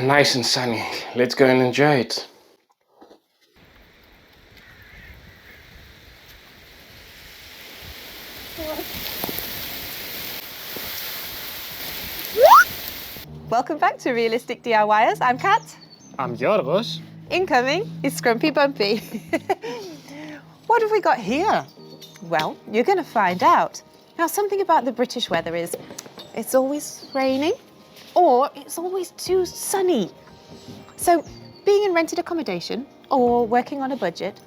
Nice and sunny. Let's go and enjoy it. Welcome back to Realistic DIYers. I'm Kat. I'm Giorgos. Incoming is Scrumpy Bumpy. What have we got here? Well, you're going to find out. Now, something about the British weather is it's always raining or it's always too sunny. So, being in rented accommodation or working on a budget,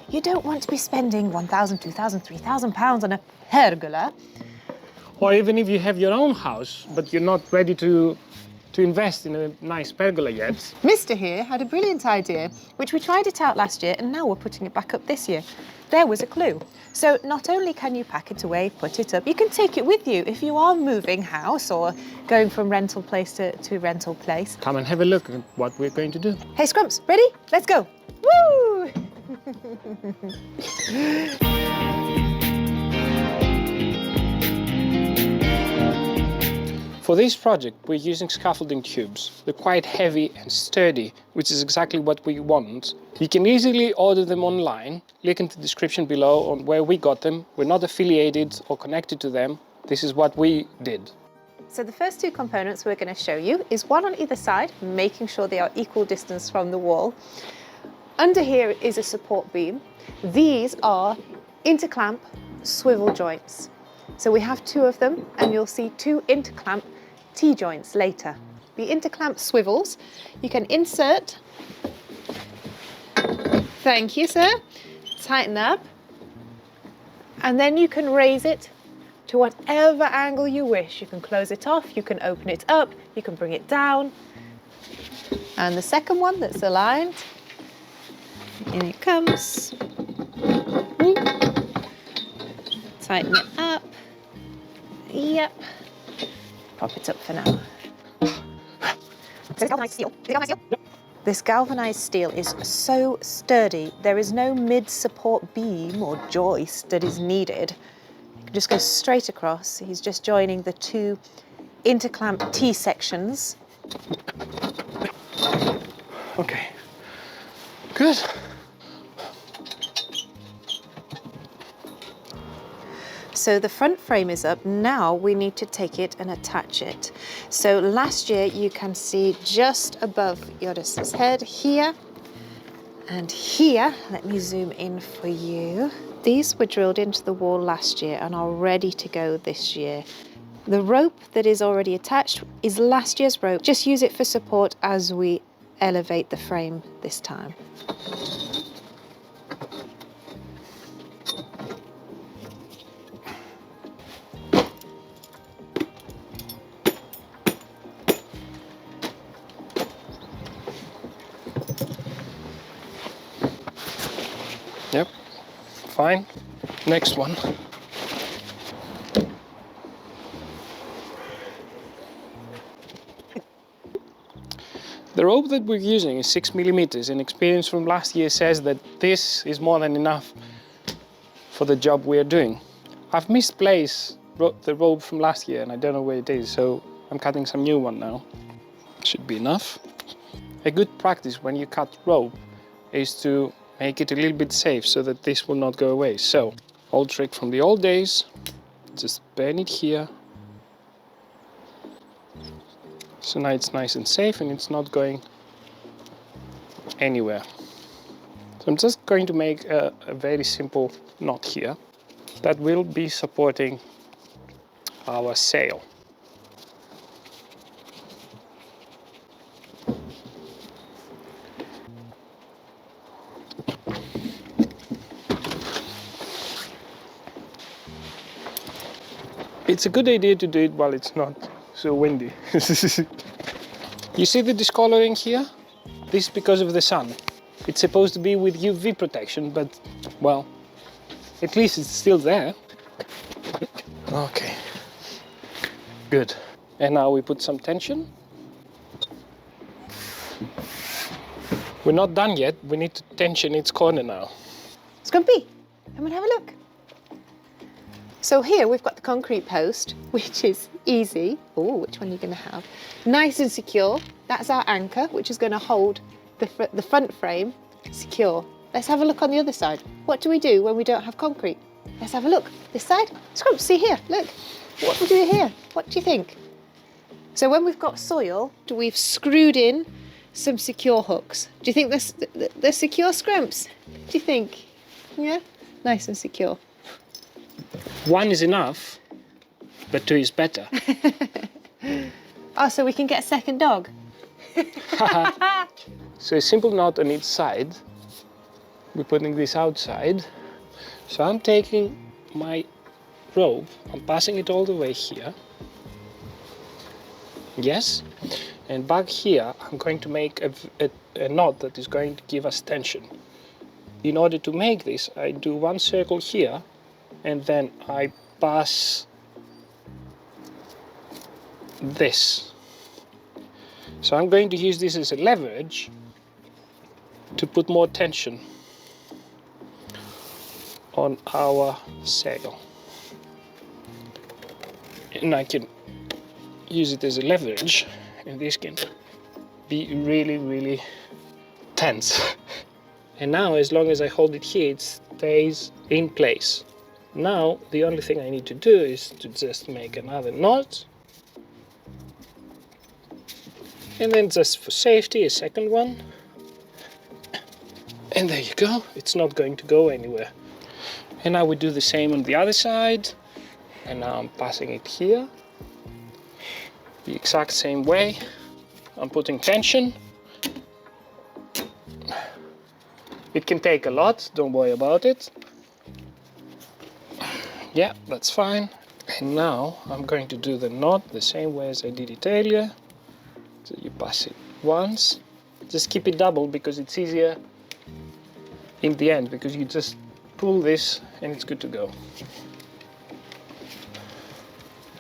you don't want to be spending £1,000, £2,000, £3,000 on a pergola. Or even if you have your own house, but you're not ready to invest in a nice pergola yet. Mr. here had a brilliant idea, which we tried it out last year and now we're putting it back up this year. There was a clue. So not only can you pack it away, put it up, you can take it with you if you are moving house or going from rental place to rental place. Come and have a look at what we're going to do. Hey Scrumps, ready? Let's go. Woo! For this project, we're using scaffolding tubes. They're quite heavy and sturdy, which is exactly what we want. You can easily order them online. Link in the description below on where we got them. We're not affiliated or connected to them. This is what we did. So the first two components we're going to show you is one on either side, making sure they are equal distance from the wall. Under here is a support beam. These are interclamp swivel joints. So we have two of them and you'll see two interclamp T-joints later. The interclamp swivels, you can insert, thank you sir, tighten up, and then you can raise it to whatever angle you wish. You can close it off, you can open it up, you can bring it down. And the second one that's aligned, in it comes. Tighten it up. Yep. Pop it up for now. Galvanized steel. This galvanized steel is so sturdy, there is no mid-support beam or joist that is needed. You can just go straight across. He's just joining the two interclamp T-sections. Okay, good. So the front frame is up. Now we need to take it and attach it. So last year you can see just above Joris's head here and here. Let me zoom in for you. These were drilled into the wall last year and are ready to go this year. The rope that is already attached is last year's rope. Just use it for support as we elevate the frame this time. Yep, fine. Next one. The rope that we're using is 6 millimeters, and experience from last year says that this is more than enough for the job we are doing. I've misplaced the rope from last year and I don't know where it is, so I'm cutting some new one now. Should be enough. A good practice when you cut rope is to make it a little bit safe so that this will not go away. So, old trick from the old days, just bend it here. So now it's nice and safe and it's not going anywhere. So I'm just going to make a very simple knot here that will be supporting our sail. It's a good idea to do it while it's not so windy. You see the discoloring here? This is because of the sun. It's supposed to be with UV protection, but, well, at least it's still there. Okay, good. And now we put some tension. We're not done yet. We need to tension its corner now. Scrumpy, come and have a look. So here we've got the concrete post, which is easy. Oh, which one are you going to have? Nice and secure. That's our anchor, which is going to hold the front frame secure. Let's have a look on the other side. What do we do when we don't have concrete? Let's have a look. This side? Scrump, see here, look. What we do here? What do you think? So when we've got soil, we've screwed in some secure hooks. Do you think they're secure, Scrumps? Do you think? Yeah? Nice and secure. One is enough, but two is better. Oh, so we can get a second dog? So a simple knot on each side. We're putting this outside. So I'm taking my rope, I'm passing it all the way here. Yes. And back here, I'm going to make a knot that is going to give us tension. In order to make this, I do one circle here, and then I pass this. So I'm going to use this as a leverage to put more tension on our sail. And I can use it as a leverage, and this can be really, really tense. And now, as long as I hold it here, it stays in place. Now, the only thing I need to do is to just make another knot. And then just for safety, a second one. And there you go, it's not going to go anywhere. And now we do the same on the other side. And now I'm passing it here. The exact same way. I'm putting tension. It can take a lot, don't worry about it. Yeah, that's fine. And now I'm going to do the knot the same way as I did it earlier. So you pass it once. Just keep it double because it's easier in the end, because you just pull this and it's good to go.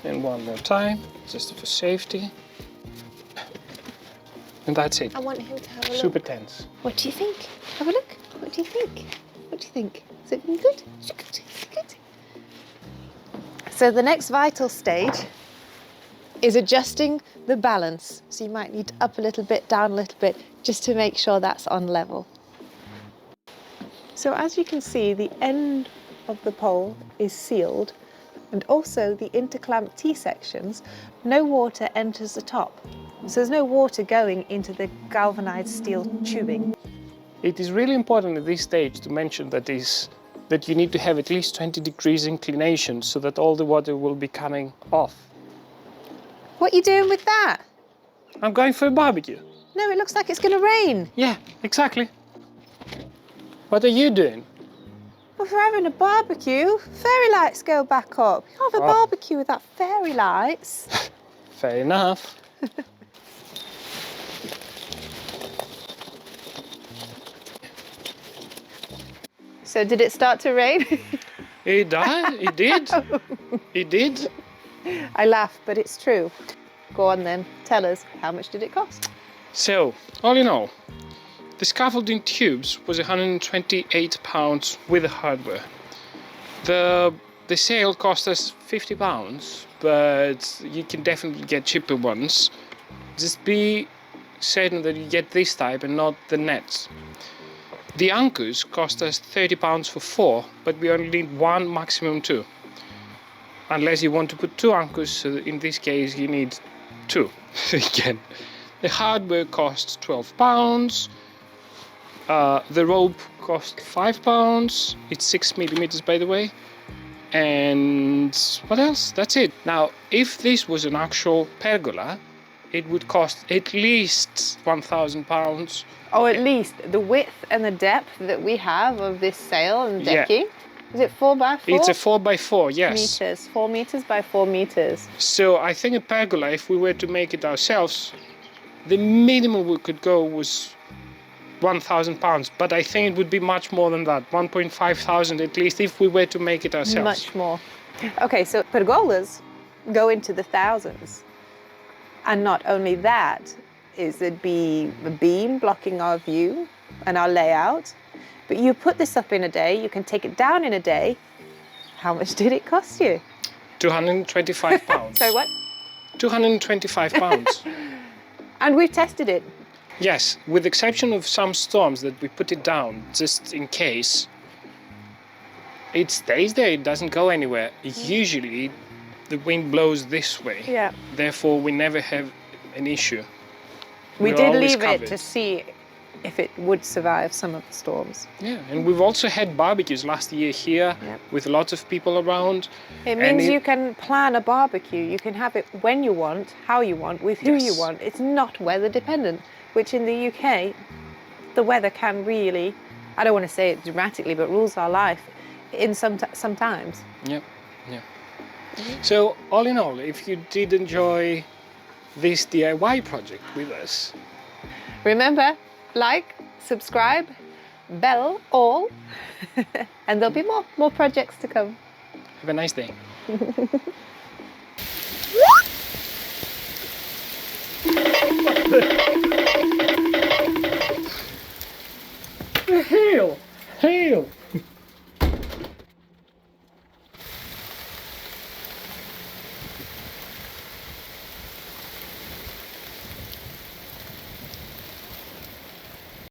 And one more time, just for safety. And that's it. I want him to have a look. Super tense. What do you think? Have a look. What do you think? What do you think? Is it good? Is it good? Is it good? So the next vital stage is adjusting the balance. So you might need up a little bit, down a little bit, just to make sure that's on level. So as you can see, the end of the pole is sealed, and also the interclamp T-sections, no water enters the top. So there's no water going into the galvanized steel tubing. It is really important at this stage to mention that you need to have at least 20 degrees inclination so that all the water will be coming off. What are you doing with that? I'm going for a barbecue. No, it looks like it's going to rain. Yeah, exactly. What are you doing? Well, if we're having a barbecue, fairy lights go back up. You can't have a barbecue without fairy lights. Fair enough. So did it start to rain? It did. It did. It did. I laugh, but it's true. Go on then, tell us, how much did it cost? So, all in all, the scaffolding tubes was £128 with the hardware. The sail cost us £50, but you can definitely get cheaper ones. Just be certain that you get this type and not the nets. The anchors cost us £30 for 4, but we only need 1, maximum 2. Unless you want to put 2 anchors, so in this case you need 2 again. The hardware costs £12. The rope cost £5. It's 6 millimeters, by the way. And what else? That's it. Now, if this was an actual pergola, it would cost at least £1,000. Oh, at least the width and the depth that we have of this sail and decking. Yeah. Is it 4 by 4? It's a 4 by 4, yes. Meters, 4 meters by 4 meters. So I think a pergola, if we were to make it ourselves, the minimum we could go was £1,000, but I think it would be much more than that, 1,500 at least, if we were to make it ourselves. Much more. Okay, so pergolas go into the thousands. And not only that, it'd be a beam blocking our view and our layout. But you put this up in a day, you can take it down in a day. How much did it cost you? £225. So what? £225. And we've tested it. Yes, with the exception of some storms that we put it down just in case. It stays there, it doesn't go anywhere. Usually the wind blows this way. Yeah. Therefore we never have an issue. We We're did always leave it covered. to see if it would survive some of the storms. Yeah, and we've also had barbecues last year here Yep. with lots of people around. It And means you can plan a barbecue. You can have it when you want, how you want, with who you Yes. want. It's not weather dependent, which in the UK, the weather can really, I don't want to say it dramatically, but rules our life in sometimes. Yeah, yeah. So all in all, if you did enjoy this DIY project with us, Remember, like, subscribe, bell all, and there'll be more projects to come. have a nice day. Hail! Hail!